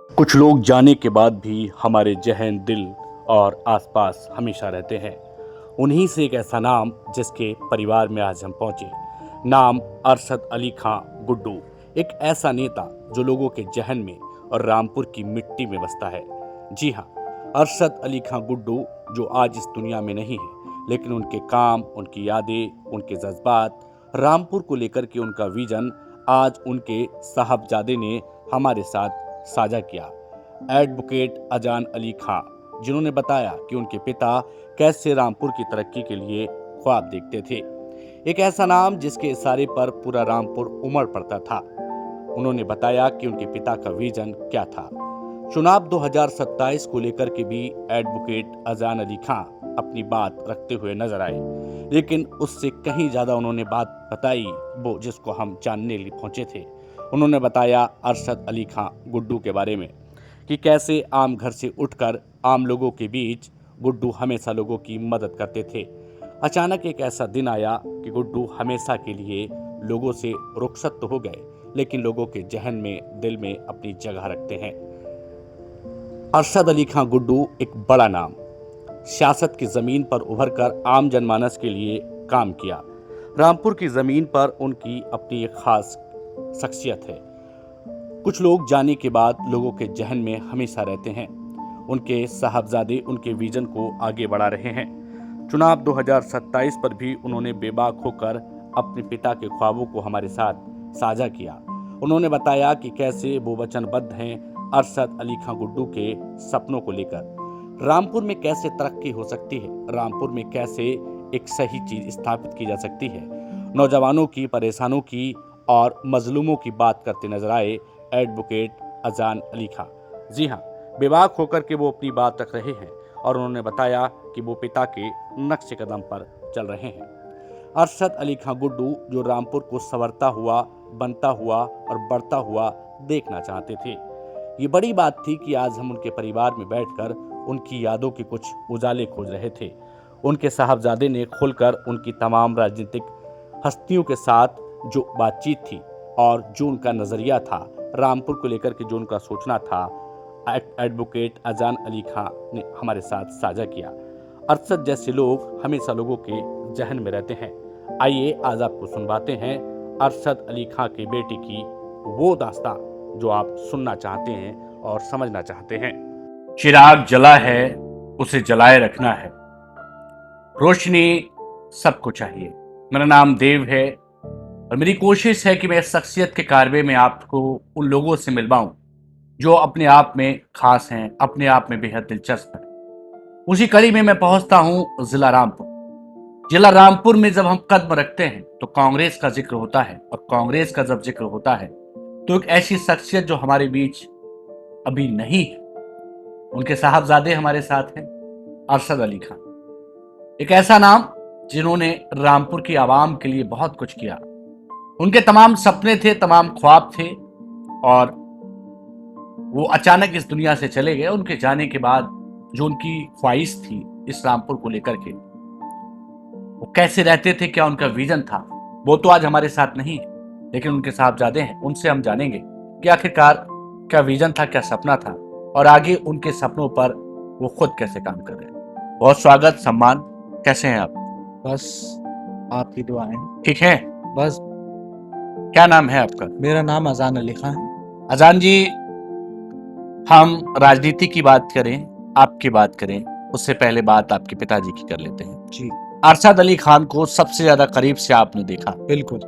कुछ लोग जाने के बाद भी हमारे जहन, दिल और आसपास हमेशा रहते हैं। उन्हीं से एक ऐसा नाम जिसके परिवार में आज हम पहुंचे। नाम अरशद अली खां गुड्डू। एक ऐसा नेता जो लोगों के जहन में और रामपुर की मिट्टी में बसता है। जी हाँ, अरशद अली खां गुड्डू जो आज इस दुनिया में नहीं है, लेकिन उनके काम, उनकी यादें, उनके जज्बात, रामपुर को लेकर के उनका विजन आज उनके साहबजादे ने हमारे साथ साझा किया। एडवोकेट अजान अली खां, जिन्होंने बताया कि उनके पिता कैसे रामपुर की तरक्की के लिए ख्वाब देखते थे। एक ऐसा नाम जिसके इशारे पर पूरा रामपुर उमड़ पड़ता था। उन्होंने बताया कि उनके पिता का विजन क्या था। चुनाव 2027 को लेकर के भी एडवोकेट अजान अली खां अपनी बात रखते हुए नजर आए, लेकिन उससे कहीं ज्यादा उन्होंने बात बताई वो जिसको हम जानने लिए पहुंचे थे। उन्होंने बताया अरशद अली खां गुड्डू के बारे में कि कैसे आम घर से उठकर आम लोगों के बीच गुड्डू हमेशा लोगों की मदद करते थे। अचानक एक ऐसा दिन आया कि गुड्डू हमेशा के लिए लोगों से रुखसत तो हो गए, लेकिन लोगों के जहन में, दिल में अपनी जगह रखते हैं। अरशद अली खां गुड्डू एक बड़ा नाम, सियासत की जमीन पर उभरकर आम जनमानस के लिए काम किया। रामपुर की जमीन पर उनकी अपनी एक खास शख्सियत है। कुछ लोग जाने के बाद लोगों के जहन में हमेशा रहते हैं। उनके साहबजादे उनके विजन को आगे बढ़ा रहे हैं। चुनाव 2027 पर भी उन्होंने बेबाक होकर अपने पिता के ख्वाबों को हमारे साथ साझा किया। उन्होंने बताया कि कैसे वो वचनबद्ध हैं अरशद अली खां गुड्डू के सपनों को लेकर। रामपुर में कैसे तरक्की हो सकती है, रामपुर में कैसे एक सही चीज स्थापित की जा सकती है, नौजवानों की, परेशानों की और मजलूमों की बात करते नजर आए एडवोकेट अजान अली खां। जी हाँ, बेबाक होकर के वो अपनी बात रख रहे हैं और उन्होंने बताया कि वो पिता के नक्शे कदम पर चल रहे हैं। अरशद अली खां गुड्डू जो रामपुर को संवरता हुआ, बनता हुआ और बढ़ता हुआ देखना चाहते थे। ये बड़ी बात थी कि आज हम उनके परिवार में बैठकर उनकी यादों के कुछ उजाले खोज रहे थे। उनके साहबजादे ने खुलकर उनकी तमाम राजनीतिक हस्तियों के साथ जो बातचीत थी और जो उनका नजरिया था, रामपुर को लेकर के जो उनका सोचना था, एडवोकेट अजान अली खां ने हमारे साथ साझा किया। अरशद जैसे लोग हमेशा लोगों के जहन में रहते हैं। आइए आज आपको सुनवाते हैं अरशद अली खां के बेटे की वो दास्तां जो आप सुनना चाहते हैं और समझना चाहते हैं। चिराग जला है, उसे जलाए रखना है। रोशनी सबको चाहिए। मेरा नाम देव है और मेरी कोशिश है कि मैं इस शख्सियत के कारवे में आपको उन लोगों से मिलवाऊं जो अपने आप में खास हैं, अपने आप में बेहद दिलचस्प हैं। उसी कड़ी में मैं पहुंचता हूं जिला रामपुर। जिला रामपुर में जब हम कदम रखते हैं तो कांग्रेस का जिक्र होता है, और कांग्रेस का जब जिक्र होता है तो एक ऐसी शख्सियत जो हमारे बीच अभी नहीं है, उनके साहबजादे हमारे साथ हैं, अरशद अली खां। एक ऐसा नाम जिन्होंने रामपुर की आवाम के लिए बहुत कुछ किया। उनके तमाम सपने थे, तमाम ख्वाब थे, और वो अचानक इस दुनिया से चले गए। उनके जाने के बाद जो उनकी ख्वाहिश थी इस रामपुर को लेकर के, वो कैसे रहते थे, क्या उनका विजन था, वो तो आज हमारे साथ नहीं है, लेकिन उनके साहबजादे हैं। उनसे हम जानेंगे कि आखिरकार क्या विजन था, क्या सपना था, और आगे उनके सपनों पर वो खुद कैसे काम कर रहे हैं। बहुत स्वागत, सम्मान। कैसे हैं आप? बस आपकी दुआएं। ठीक है। बस। क्या नाम है आपका? मेरा नाम अजान अली खां है। अजान जी, हम राजनीति की बात करें, आपकी बात करें, उससे पहले बात आपके पिताजी की कर लेते हैं। जी अरशद अली खान को सबसे ज्यादा करीब से आपने देखा। बिल्कुल।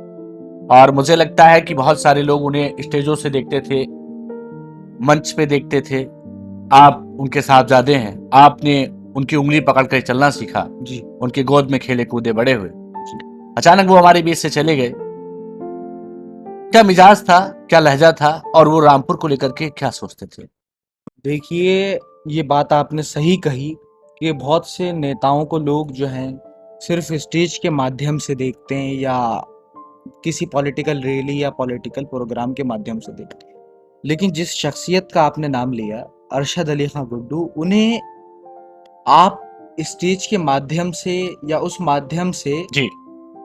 और मुझे लगता है कि बहुत सारे लोग उन्हें स्टेजों से देखते थे, मंच पे देखते थे। आप उनके साहबजादे हैं, आपने उनकी उंगली पकड़ कर चलना सीखा, जी उनकी गोद में खेले कूदे बड़े हुए। अचानक वो हमारे बीच से चले गए। क्या मिजाज था, क्या लहजा था, और वो रामपुर को लेकर के क्या सोचते थे? देखिए, ये बात आपने सही कही कि बहुत से नेताओं को लोग जो हैं सिर्फ स्टेज के माध्यम से देखते हैं या किसी पॉलिटिकल रैली या पॉलिटिकल प्रोग्राम के माध्यम से देखते हैं, लेकिन जिस शख्सियत का आपने नाम लिया, अरशद अली खां गुड्डू, उन्हें आप स्टेज के माध्यम से या उस माध्यम से जी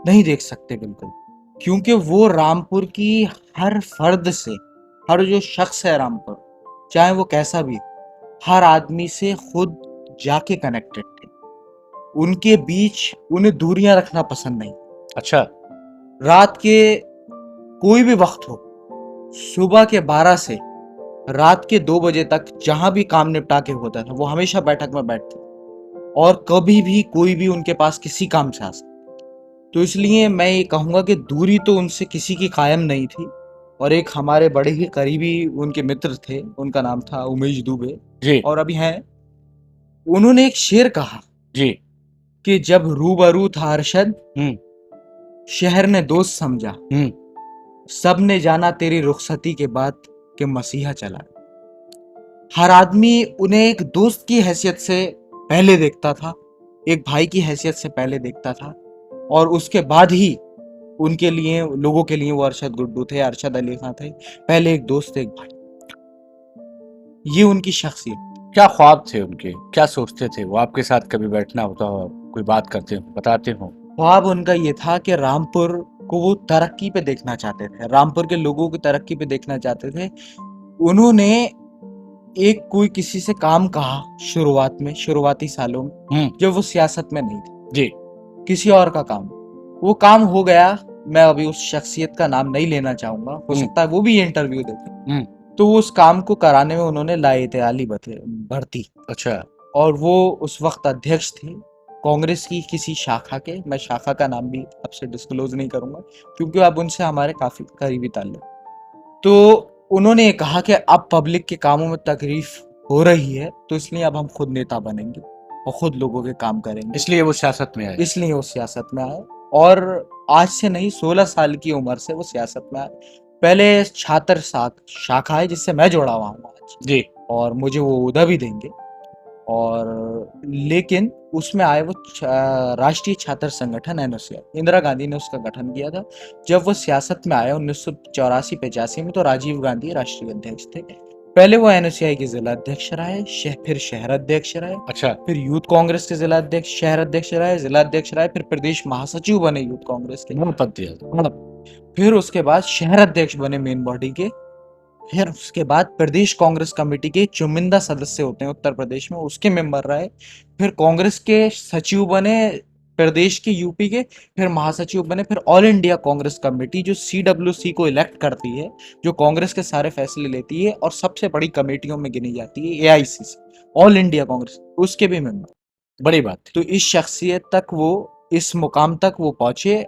नहीं देख सकते बिल्कुल, क्योंकि वो रामपुर की हर फर्द से, हर जो शख्स है रामपुर, चाहे वो कैसा भी, हर आदमी से खुद जाके कनेक्टेड थे। उनके बीच उन्हें दूरियां रखना पसंद नहीं। अच्छा। रात के कोई भी वक्त हो, सुबह के 12 से रात के 2 बजे तक जहां भी काम निपटा के होता था, वो हमेशा बैठक में बैठते और कभी भी कोई भी उनके पास किसी काम से आ सकता। तो इसलिए मैं ये कहूँगा कि दूरी तो उनसे किसी की कायम नहीं थी। और एक हमारे बड़े ही करीबी उनके मित्र थे, उनका नाम था उमेश दुबे, जी। और अभी हैं। उन्होंने एक शेर कहा जी। कि जब रूबरू था अरशद, हम्म। शहर ने दोस्त समझा, हम्म। सब ने जाना तेरी रुखसती के बाद कि मसीहा चला। हर आदमी उन्हें एक दोस्त की हैसियत से पहले देखता था, एक भाई की हैसियत से पहले देखता था, और उसके बाद ही उनके लिए, लोगों के लिए वो अरशद गुड्डू थे, अरशद अली खां थे। पहले एक दोस्त, एक भाई। ये उनकी शख्सियत। क्या ख्वाब थे उनके, क्या सोचते थे वो? आपके साथ कभी बैठना होता हो, कोई बात करते हो, बताते हो? ख्वाब उनका ये था कि रामपुर को वो तरक्की पे देखना चाहते थे, रामपुर के लोगों की तरक्की पे देखना चाहते थे। उन्होंने एक कोई किसी से काम कहा शुरुआत में, शुरुआती सालों में, जब वो सियासत में नहीं थे। जी। किसी और का काम, वो काम हो गया। मैं अभी उस शख्सियत का नाम नहीं लेना चाहूंगा, हो सकता है वो भी ये इंटरव्यू देखे। तो उस काम को कराने में उन्होंने लाइत्याली बरती। अच्छा। और वो उस वक्त अध्यक्ष थे कांग्रेस की किसी शाखा के। मैं शाखा का नाम भी आपसे डिस्क्लोज नहीं करूंगा, क्योंकि अब उनसे हमारे काफी करीबी ताल्लुक। तो उन्होंने ये कहा कि अब पब्लिक के कामों में तकलीफ हो रही है, तो इसलिए अब हम खुद नेता बनेंगे और खुद लोगों के काम करेंगे। इसलिए वो सियासत में आए। इसलिए वो सियासत में आए, और आज से नहीं, 16 साल की उम्र से वो सियासत में आए। पहले छात्र शाखा है जिससे मैं जुड़ा हुआ हूँ आज जी। और मुझे वो उदा भी देंगे। और लेकिन उसमें आए वो राष्ट्रीय छात्र संगठन एनओसीआई, इंदिरा गांधी ने उसका गठन किया था। जब वो सियासत में आए 1984-85 में, तो राजीव गांधी राष्ट्रीय अध्यक्ष थे। पहले वो एनओसीआई के जिला अध्यक्ष रहे, फिर शहर अध्यक्ष रहे, अच्छा। फिर यूथ कांग्रेस के जिला अध्यक्ष, शहर अध्यक्ष रहे, जिला अध्यक्ष रहे, फिर प्रदेश महासचिव बने यूथ कांग्रेस के। बहुत पद दिया। फिर उसके बाद शहर अध्यक्ष बने मेन बॉडी के। फिर उसके बाद प्रदेश कांग्रेस कमेटी के चुनिंदा सदस्य होते हैं उत्तर प्रदेश में, उसके मेंबर रहे। फिर कांग्रेस के सचिव बने प्रदेश के, यूपी के। फिर महासचिव बने। फिर ऑल इंडिया कांग्रेस कमेटी, जो CWC को इलेक्ट करती है, जो कांग्रेस के सारे फैसले लेती है और सबसे बड़ी कमेटियों में गिनी जाती है, AICC, ऑल इंडिया कांग्रेस, उसके भी मेंबर। बड़ी बात थी। तो इस शख्सियत तक वो, इस मुकाम तक वो पहुंचे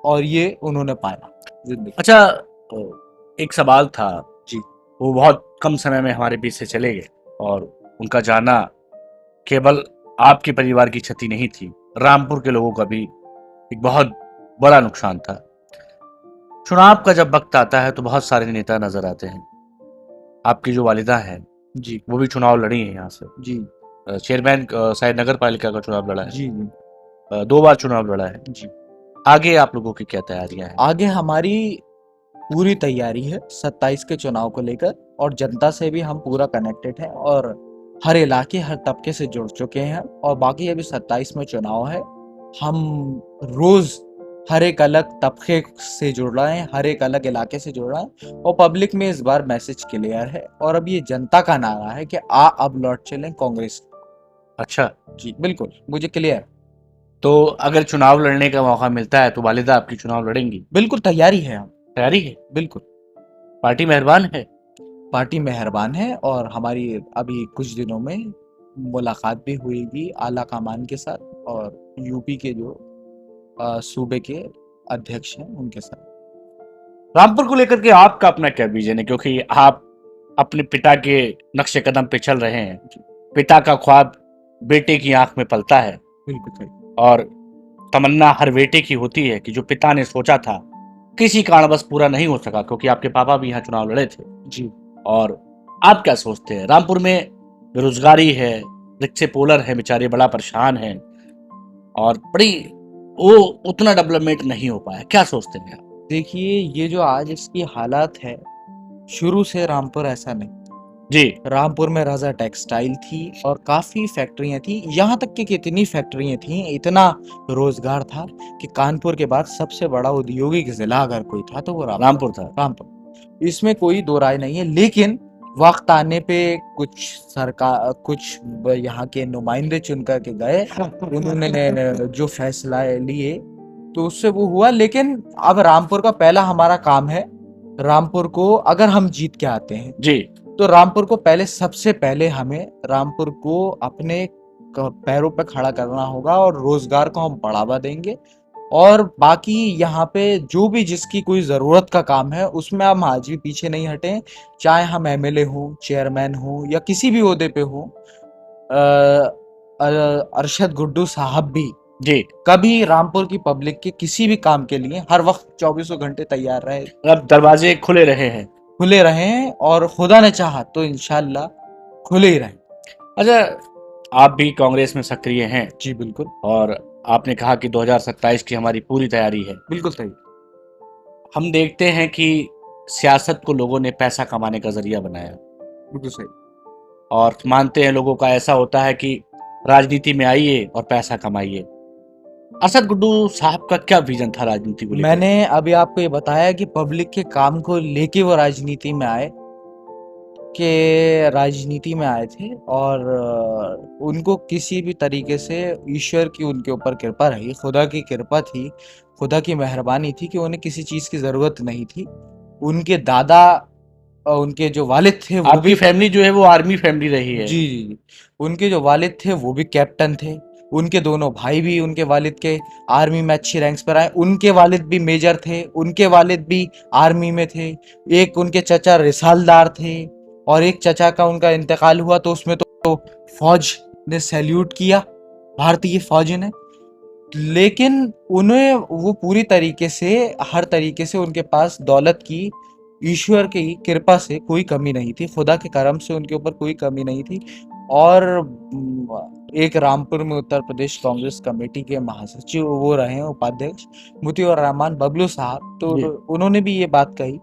और ये उन्होंने पाया जिंदगी। अच्छा, एक सवाल था जी। वो बहुत कम समय में हमारे बीच से चले गए, और उनका जाना केवल आपके परिवार की क्षति नहीं थी, रामपुर के लोगों का भी एक बहुत बड़ा नुकसान था। चुनाव का जब वक्त आता है तो बहुत सारे नेता नजर आते हैं। आपकी जो वालिदा है जी, वो भी चुनाव लड़ी है यहाँ से। जी, चेयरमैन शायद नगर पालिका का चुनाव लड़ा है। जी, 2 बार चुनाव लड़ा है। जी। आगे आप लोगों की क्या तैयारियां हैं? आगे हमारी पूरी तैयारी है 27 के चुनाव को लेकर, और जनता से भी हम पूरा कनेक्टेड हैं, और हर इलाके, हर तबके से जुड़ चुके हैं। और बाकी अभी 27 में चुनाव है। हम रोज हर एक अलग तबके से जुड़ रहे हैं, हर एक अलग इलाके से जुड़ रहे हैं, और पब्लिक में इस बार मैसेज क्लियर है, और अब ये जनता का नारा है कि अब लौट चलें कांग्रेस। अच्छा जी बिल्कुल, मुझे क्लियर। तो अगर चुनाव लड़ने का मौका मिलता है तो वालिदा आपकी चुनाव लड़ेंगी? बिल्कुल तैयारी है, हम तैयारी है? बिल्कुल। पार्टी मेहरबान है? पार्टी मेहरबान है, और हमारी अभी कुछ दिनों में मुलाकात भी हुएगी आला कमान के साथ, और यूपी के जो सूबे के अध्यक्ष हैं उनके साथ। रामपुर को लेकर के आपका अपना क्या विजन है, क्योंकि आप अपने पिता के नक्शे कदम पे चल रहे हैं। पिता का ख्वाब बेटे की आंख में पलता है, बिल्कुल सही। और तमन्ना हर बेटे की होती है कि जो पिता ने सोचा था किसी कारणवश पूरा नहीं हो सका, क्योंकि आपके पापा भी यहाँ चुनाव लड़े थे। जी। और आप क्या सोचते हैं? रामपुर में बेरोजगारी है, रिक्शे पोलर है बेचारे, बड़ा परेशान है, और बड़ी वो उतना डेवलपमेंट नहीं हो पाया, क्या सोचते हैं आप? देखिए, ये जो आज इसकी हालात है, शुरू से रामपुर ऐसा नहीं। जी। रामपुर में रजा टेक्सटाइल थी और काफी फैक्ट्रियां थी, यहाँ तक कि कितनी फैक्ट्रियां थी, इतना रोजगार था कि कानपुर के बाद सबसे बड़ा औद्योगिक जिला अगर कोई था तो वो रामपुर था। रामपुर, इसमें कोई दो राय नहीं है। लेकिन वक्त आने पे कुछ यहाँ के नुमाइंदे चुन कर के गए, उन्होंने जो फैसला लिए तो उससे वो हुआ। लेकिन अब रामपुर का पहला हमारा काम है, रामपुर को अगर हम जीत के आते हैं जी तो रामपुर को सबसे पहले हमें रामपुर को अपने पैरों पे खड़ा करना होगा और रोजगार को हम बढ़ावा देंगे। और बाकी यहाँ पे जो भी जिसकी कोई ज़रूरत का काम है उसमें हम आज भी पीछे नहीं हटें, चाहे हम एमएलए हो, चेयरमैन हो या किसी भी ओहदे पे हो। अरशद गुड्डू साहब भी जी। कभी रामपुर की पब्लिक के किसी भी काम के लिए हर वक्त 24 घंटे तैयार रहे, अब दरवाजे खुले रहे हैं। खुले रहें और खुदा ने चाहा तो इंशाल्लाह खुले ही रहें। अच्छा, आप भी कांग्रेस में सक्रिय हैं जी बिल्कुल, और आपने कहा कि 2027 की हमारी पूरी तैयारी है। बिल्कुल सही। हम देखते हैं कि सियासत को लोगों ने पैसा कमाने का जरिया बनाया बिल्कुल सही। और मानते हैं लोगों का ऐसा होता है कि राजनीति में आइए और पैसा कमाइए। अरशद गुड्डू साहब का क्या विजन था राजनीति को लेकर? मैंने अभी आपको ये बताया कि पब्लिक के काम को लेके वो राजनीति में आए, थे और उनको किसी भी तरीके से ईश्वर की उनके ऊपर कृपा रही, खुदा की कृपा थी, खुदा की मेहरबानी थी कि उन्हें किसी चीज़ की ज़रूरत नहीं थी। उनके दादा उनके जो वालिद थे वो आपकी भी फैमिली जो है वो आर्मी फैमिली रही है। जी, जी, जी। उनके जो वालिद थे वो भी कैप्टन थे। उनके दोनों भाई भी उनके वालिद के आर्मी में अच्छी रैंक्स पर आए। उनके वालिद भी मेजर थे, उनके वालिद भी आर्मी में थे। एक उनके चचा रिसालदार थे और एक चचा का उनका इंतकाल हुआ तो उसमें तो फौज ने सैल्यूट किया, भारतीय फौज ने। लेकिन उन्हें वो पूरी तरीके से हर तरीके से उनके पास दौलत की ईश्वर की कृपा से कोई कमी नहीं थी, खुदा के करम से उनके ऊपर कोई कमी नहीं थी। और एक रामपुर में उत्तर प्रदेश कांग्रेस कमेटी के महासचिव वो रहे हैं, उपाध्यक्ष मुतीउर रहमान बबलू साहब। तो जी। उन्होंने भी ये बात कही,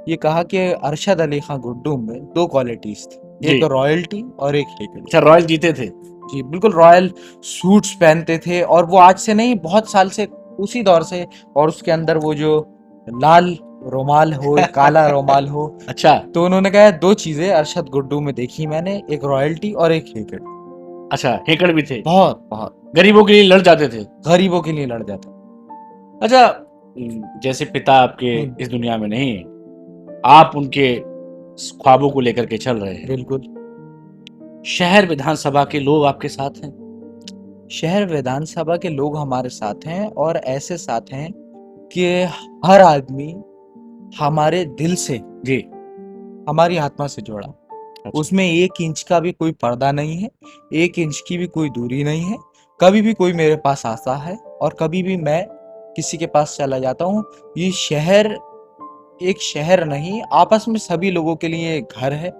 ये कहा कि अरशद अली खां गुड्डू में 2 क्वालिटीज थी, जी। एक रॉयल्टी और एक हेकड़ी। अच्छा, रॉयल जीते थे। जी बिल्कुल, रॉयल सूट्स पहनते थे और वो आज से नहीं बहुत साल से उसी दौर से, और उसके अंदर वो जो लाल रोमाल हो काला रोमाल हो। अच्छा तो उन्होंने कहा 2 चीजें अरशद गुड्डू में देखी मैंने, एक रॉयल्टी और एक हेकड़। अच्छा, हेकड़ भी थे। बहुत बहुत गरीबों के लिए लड़ जाते थे। गरीबों के लिए लड़ जाता। अच्छा, जैसे पिता आपके इस दुनिया में नहीं है, आप उनके ख्वाबों को लेकर के चल रहे हैं। बिल्कुल। शहर विधानसभा के लोग आपके साथ हैं? शहर विधानसभा के लोग हमारे साथ हैं और ऐसे साथ हैं कि हर आदमी हमारे दिल से, जी। हमारी आत्मा से जुड़ा। अच्छा। उसमें 1 इंच का भी कोई पर्दा नहीं है, 1 इंच की भी कोई दूरी नहीं है। कभी भी कोई मेरे पास आता है और कभी भी मैं किसी के पास चला जाता हूँ। ये शहर एक शहर नहीं, आपस में सभी लोगों के लिए एक घर है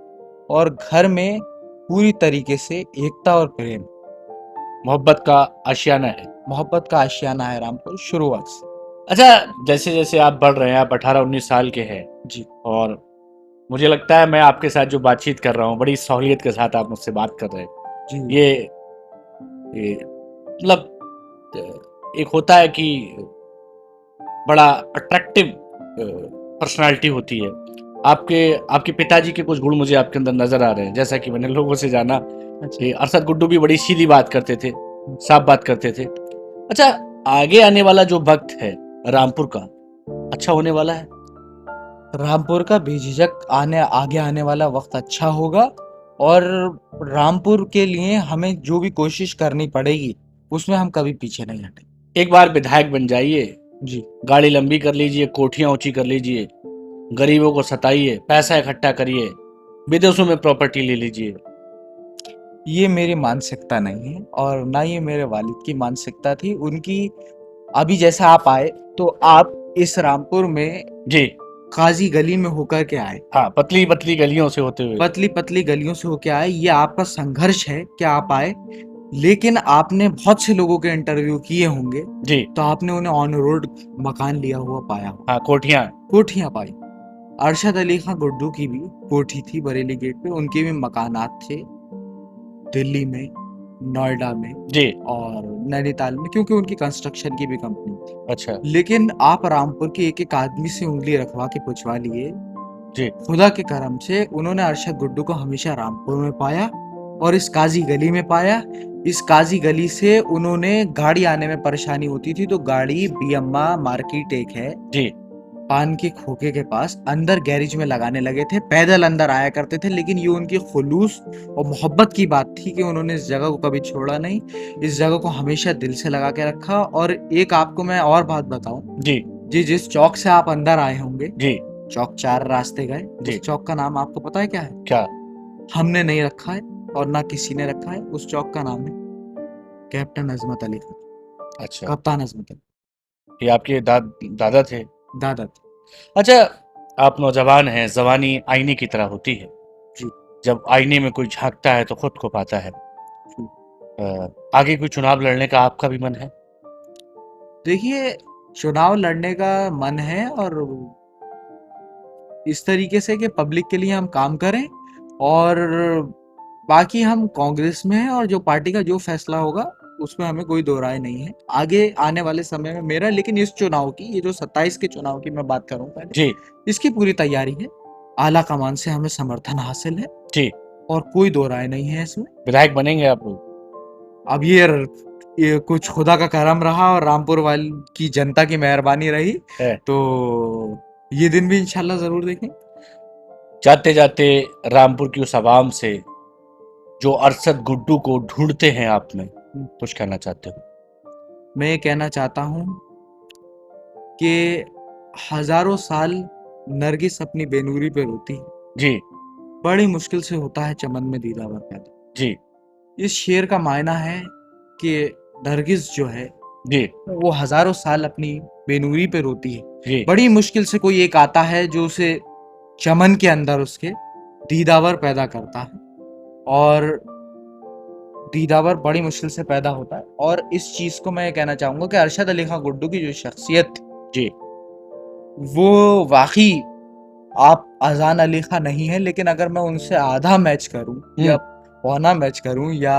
और घर में पूरी तरीके से एकता और प्रेम, मोहब्बत का आशियाना है। मोहब्बत का आशियाना है रामपुर शुरुआत से। अच्छा, जैसे जैसे आप बढ़ रहे हैं, आप 18-19 साल के हैं जी और मुझे लगता है मैं आपके साथ जो बातचीत कर रहा हूँ बड़ी सहूलियत के साथ आप मुझसे बात कर रहे हैं। जी ये मतलब एक होता है कि बड़ा अट्रैक्टिव पर्सनालिटी होती है। आपके पिताजी के कुछ गुण मुझे आपके अंदर नजर आ रहे हैं। जैसा कि मैंने लोगों से जाना कि अरशद गुड्डू भी बड़ी सीधी बात करते थे, साफ बात करते थे। अच्छा, आगे आने वाला जो वक्त है रामपुर का अच्छा होने वाला है? रामपुर का बेझिझक आगे आने वाला वक्त अच्छा होगा और रामपुर के लिए हमें जो भी कोशिश करनी पड़ेगी उसमें हम कभी पीछे नहीं हटेंगे। एक बार विधायक बन जाइए, जी गाड़ी लंबी कर लीजिए, कोठियां ऊंची कर लीजिए, गरीबों को सताइए, पैसा इकट्ठा करिए, विदेशों में प्रॉपर्टी ले लीजिए। ये मेरी मानसिकता नहीं है और ना ये मेरे वालिद की मानसिकता थी उनकी। अभी जैसा आप आए तो आप इस रामपुर में जी काजी गली में होकर के आए, हाँ, पतली पतली गलियों से होते हुए। पतली पतली गलियों से होके आए। ये आपका संघर्ष है कि आप आए, लेकिन आपने बहुत से लोगों के इंटरव्यू किए होंगे जी तो आपने उन्हें ऑन रोड मकान लिया हुआ पाया हो, हाँ, कोठियां पाई। अरशद अली खां गुड्डू की भी कोठी थी बरेली गेट पे, उनके भी मकानात थे दिल्ली में, नोएडा में जी। और नैनीताल में, क्योंकि उनकी कंस्ट्रक्शन की भी कंपनी थी। अच्छा, लेकिन आप रामपुर के एक एक आदमी से उंगली रखवा के पूछवा लिए जी खुदा के करम से उन्होंने अरशद गुड्डू को हमेशा रामपुर में पाया और इस काजी गली में पाया। इस काजी गली से उन्होंने गाड़ी आने में परेशानी होती थी तो गाड़ी बीएम्मा मार्केट एक है जी पान के खोखे के पास अंदर गैरेज में लगाने लगे थे। पैदल अंदर आया करते थे, लेकिन ये उनकी खुलूस और मोहब्बत की बात थी कि उन्होंने इस जगह को कभी छोड़ा नहीं, इस जगह को हमेशा दिल से लगा के रखा। और एक आपको मैं और बात बताऊं, जी जी जिस चौक से आप अंदर आए होंगे, जी चौक 4 रास्ते गए, जी। उस चौक का नाम आपको पता है क्या है? क्या? हमने नहीं रखा है और ना किसी ने रखा है। उस चौक का नाम है कैप्टन अजमत अली खान, अच्छा, कप्तान अजमत अली, ये आपके दादा थे? दादा थे। अच्छा, आप नौजवान हैं, जवानी आईने की तरह होती है। जी जब आईने में कोई झांकता है तो खुद को पाता है। जी। आगे कोई चुनाव लड़ने का आपका भी मन है? देखिए, चुनाव लड़ने का मन है और इस तरीके से कि पब्लिक के लिए हम काम करें, और बाकी हम कांग्रेस में हैं और जो पार्टी का जो फैसला होगा उसमें हमें कोई दो राय नहीं है आगे आने वाले समय में मेरा। लेकिन इस चुनाव की, ये जो 27 के चुनाव की मैं बात करूं पहले, जी इसकी पूरी तैयारी है। आला कमान से हमें समर्थन हासिल है जी। और कोई दो राय नहीं है इसमें। विधायक बनेंगे आप लोग? अब ये कुछ खुदा का करम रहा और रामपुर वाली की जनता की मेहरबानी रही है। तो ये दिन भी इंशाल्लाह जरूर देखें। जाते जाते रामपुर की उस आवाम से जो अरशद गुड्डू को ढूंढते हैं आप में, कुछ कहना चाहते हो? मैं ये कहना चाहता हूँ कि हजारों साल नरगिस अपनी बेनूरी पे रोती है, जी बड़ी मुश्किल से होता है चमन में दीदावर पैदा। जी इस शेर का मायना है कि नरगिस जो है जी वो हजारों साल अपनी बेनूरी पे रोती है, जी बड़ी मुश्किल से कोई एक आता है जो उसे चमन के अंदर उसके दीदावर पैदा करता है, और दीदावर बड़ी मुश्किल से पैदा होता है। और इस चीज को मैं ये कहना चाहूंगा कि अरशद अली खान गुड्डू की जो शख्सियत थी, जी वो वाकई आप अजान अली खान नहीं है, लेकिन अगर मैं उनसे आधा मैच करूं या पौना मैच करूं या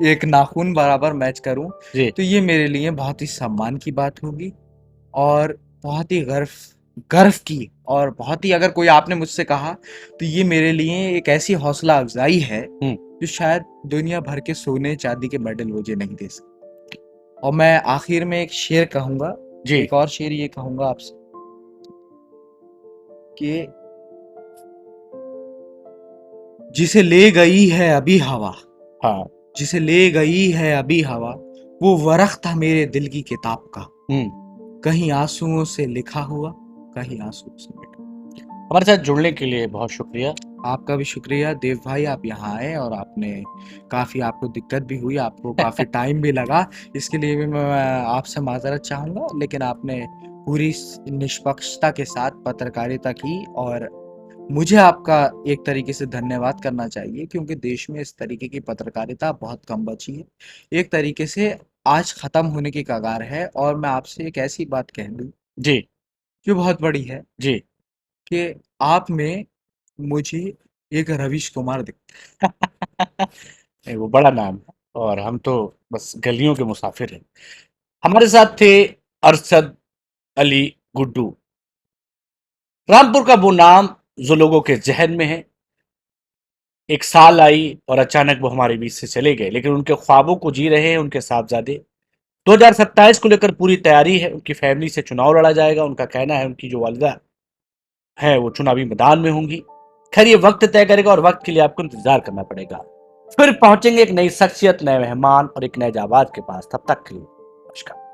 एक नाखून बराबर मैच करूं जी तो ये मेरे लिए बहुत ही सम्मान की बात होगी और बहुत ही गर्व की, और बहुत ही, अगर कोई आपने मुझसे कहा तो ये मेरे लिए एक ऐसी हौसला अफजाई है जो शायद दुनिया भर के सोने चांदी के मेडल मुझे नहीं दे सकते। और मैं आखिर में एक शेर कहूंगा, जी एक और शेर ये कहूंगा आपसे कि जिसे ले गई है अभी हवा, हाँ जिसे ले गई है अभी हवा, वो वरख था मेरे दिल की किताब का, कहीं आंसुओं से लिखा हुआ, कहीं आंसुओं से मिटा। हमारे साथ जुड़ने के लिए बहुत शुक्रिया। आपका भी शुक्रिया देव भाई, आप यहाँ आए और आपने काफ़ी, आपको दिक्कत भी हुई, आपको काफ़ी टाइम भी लगा, इसके लिए भी मैं आपसे माजरत चाहूँगा, लेकिन आपने पूरी निष्पक्षता के साथ पत्रकारिता की और मुझे आपका एक तरीके से धन्यवाद करना चाहिए क्योंकि देश में इस तरीके की पत्रकारिता बहुत कम बची है, एक तरीके से आज ख़त्म होने की कगार है। और मैं आपसे एक ऐसी बात कह दूँ जी जो बहुत बड़ी है जी कि आप में मुझे एक रवीश कुमार दिखता है। नहीं, वो बड़ा नाम है और हम तो बस गलियों के मुसाफिर हैं। हमारे साथ थे अरशद अली गुड्डू। रामपुर का वो नाम जो लोगों के जहन में है। एक साल आई और अचानक वो हमारे बीच से चले गए, लेकिन उनके ख्वाबों को जी रहे हैं उनके साहबजादे। 2027 को लेकर पूरी तैयारी है। उनकी फैमिली से चुनाव लड़ा जाएगा। उनका कहना है उनकी जो वालिदा है वो चुनावी मैदान में होंगी। खैर ये वक्त तय करेगा और वक्त के लिए आपको इंतजार करना पड़ेगा। फिर पहुंचेंगे एक नई शख्सियत, नए मेहमान और एक नए जाबाज के पास। तब तक के लिए नमस्कार।